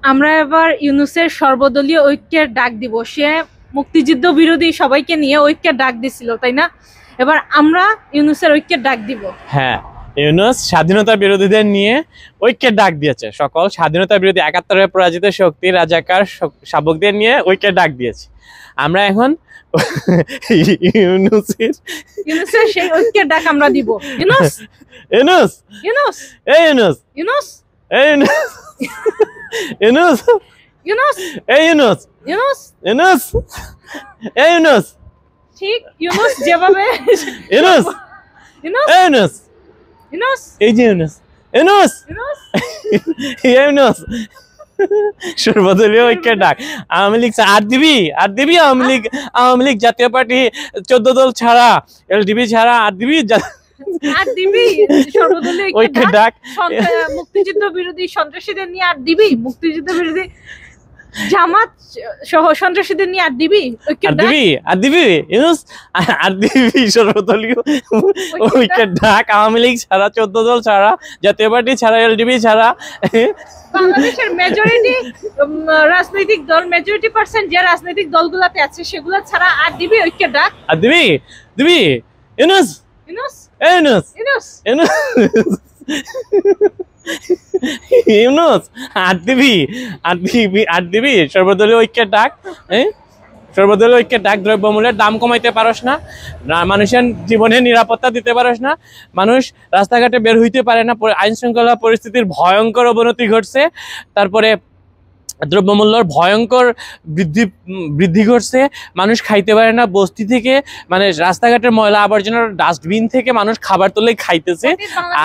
আমরা এবার ইউনূসের সর্বদলীয় ঐক্যের ডাক দিব। সে মুক্তিযুদ্ধ বিরোধী সবাইকে নিয়ে ঐক্যের ডাক দিছিল, তাই না? এবার আমরা ইউনূসের ঐক্যের ডাক দিব। হ্যাঁ, ইউনূস স্বাধীনতা বিরোধীদের নিয়ে ঐক্যের ডাক দিয়েছে। সকল স্বাধীনতা বিরোধী ৭১-এর পরাজিত শক্তি রাজাকার শাবকদের নিয়ে ঐক্যের ডাক দিয়েছে। আমরা এখন ইউনূসের সেই ঐক্যের ডাক আমরা দিব। ইউনূস, ইউনূস, ইউনূস, এই ইউনূস, ইউনূস, এই ইউনূস, ইউনূস, ইউনূস, এই ইউনূস, ইউনূস, ইউনূস, এই ইউনূস, ঠিক ইউনূস যেভাবে ইউনূস, ইউনূস, এই ইউনূস, ইউনূস, এই যে ইউনূস, ইউনূস, ইউনূস, এই ইউনূস। সর্বদলীয় ঐক্যের ডাক। আওয়ামী লীগ আর দিবি, আর দিবি। আওয়ামী লীগ জাতীয় পার্টি ১৪ দল ছাড়া, এলডিবি ছাড়া আর দিবি, আর দিবি সর্বদলীয় ঐক্যের ডাক। মুক্তিযুদ্ধ বিরোধী সন্ত্রাসীদের নিয়ে আর দিবি, মুক্তিযুদ্ধ বিরোধী জামাত সহ সন্ত্রাসীদের নিয়ে আর দিবি, আর দিবি, আর দিবি ইউনূস, আর দিবি সর্বদলীয় ঐক্যের ডাক। আওয়ামী লীগ ছাড়া, ১৪ দল ছাড়া, জাতীয় পার্টি ছাড়া, এলডিবি ছাড়া, বাংলাদেশের মেজরিটি রাজনৈতিক দল, মেজরিটি পার্সেন্ট যে রাজনৈতিক দলগুলোতে আছে সেগুলো ছাড়া আর দিবি ঐক্যের ডাক। আর দিবি, দিবি ইউনূস, ইউনূস, এই ইউনূস, ইউনূস, ইউনূস, ইউনূস, আর দিবি, আর দিবি, আর দিবি সর্বদলীয় ঐক্যের ডাক। সর্বদলীয় ঐক্যের ডাক। দ্রব্যমূল্যের দাম কমাইতে পারস না, মানুষের জীবনে নিরাপত্তা দিতে পারস না, মানুষ রাস্তাঘাটে বের হইতে পারে না, আইন শৃঙ্খলা পরিস্থিতির ভয়ঙ্কর অবনতি ঘটছে, তারপরে দ্রব্যমূল্যের ভয়ঙ্কর বৃদ্ধি ঘটছে, মানুষ খাইতে পারে না, বস্তি থেকে মানে রাস্তাঘাটের ময়লা আবর্জনার ডাস্টবিন থেকে মানুষ খাবার তুলে খাইতেছে।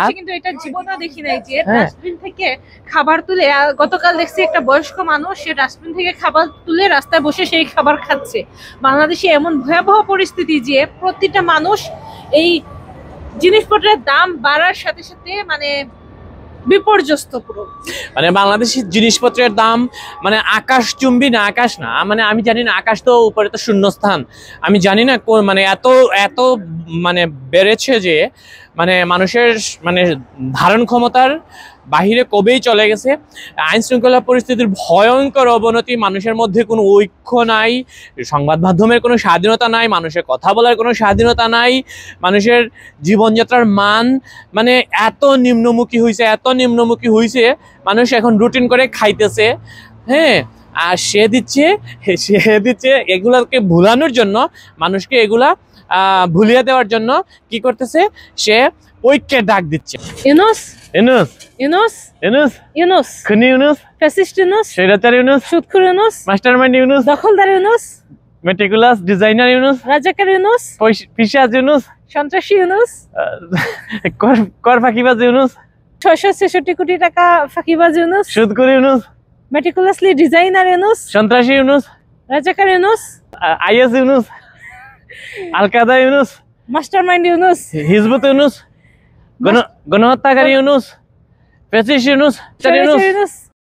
আর কিন্তু এটা জীবনেও দেখি নাই যে ডাস্টবিন থেকে খাবার তুলে। গতকাল দেখছি একটা বয়স্ক মানুষ সে ডাস্টবিন থেকে খাবার তুলে রাস্তায় বসে সেই খাবার খাচ্ছে। বাংলাদেশে এমন ভয়াবহ পরিস্থিতি যে প্রতিটা মানুষ এই জিনিসপত্রের দাম বাড়ার সাথে সাথে মানে বিপর্যস্ত পুরো। মানে বাংলাদেশের জিনিসপত্রের দাম মানে আকাশচুম্বী না, আকাশ না, মানে আমি জানি না, আকাশ তো উপরে তো শূন্যস্থান, আমি জানি না মানে এত এত মানে বেড়েছে যে মানে মানুষের মানে ধারণ ক্ষমতার বাহিরে কবেই চলে গেছে। আইন শৃঙ্খলা পরিস্থিতির ভয়ঙ্কর অবনতি, মানুষের মধ্যে কোনো ঐক্য নাই, সংবাদ মাধ্যমের কোনো স্বাধীনতা নাই, মানুষের কথা বলার কোনো স্বাধীনতা নাই, মানুষের জীবনযাত্রার মান মানে এত নিম্নমুখী হয়েছে, এত নিম্নমুখী হয়েছে, মানুষ এখন রুটিন করে খাইতেছে। হ্যাঁ, আর সে দিচ্ছে এগুলাকে ভুলানোর জন্য, মানুষকে এগুলা ভুলিয়ে দেওয়ার জন্য কি করতেছে, সে ঐক্যের ডাক দিচ্ছে। ইউনূস, ইউনূস, ইউনূস, ইউনূস, ইউনূস, খুনি ইউনূস, ফ্যাসিস্ট ইউনূস, স্বৈরাচার ইউনূস, সুদখোর ইউনূস, মাস্টারমাইন্ড ইউনূস, দখলদার ইউনূস, মেটিকুলাস ডিজাইনার ইউনূস, রাজাকার ইউনূস, পিশাচ ইউনূস, সন্ত্রাসী ইউনূস, কর ফাঁকিবাজ ইউনূস, ৬৬৬ কোটি টাকা ফাঁকিবাজ ইউনূস, সুদখোর ইউনূস, মেটিকুলাসলি ডিজাইনার ইউনূস, সন্ত্রাসী ইউনূস, রাজাকার Yunus, is Yunus, Al Qaeda Yunus, mastermind Yunus, হিজবুত ইউনূস, গণহত্যাকারী ইউনূস, ফ্যাসিস্ট ইউনূস, ইউনূস,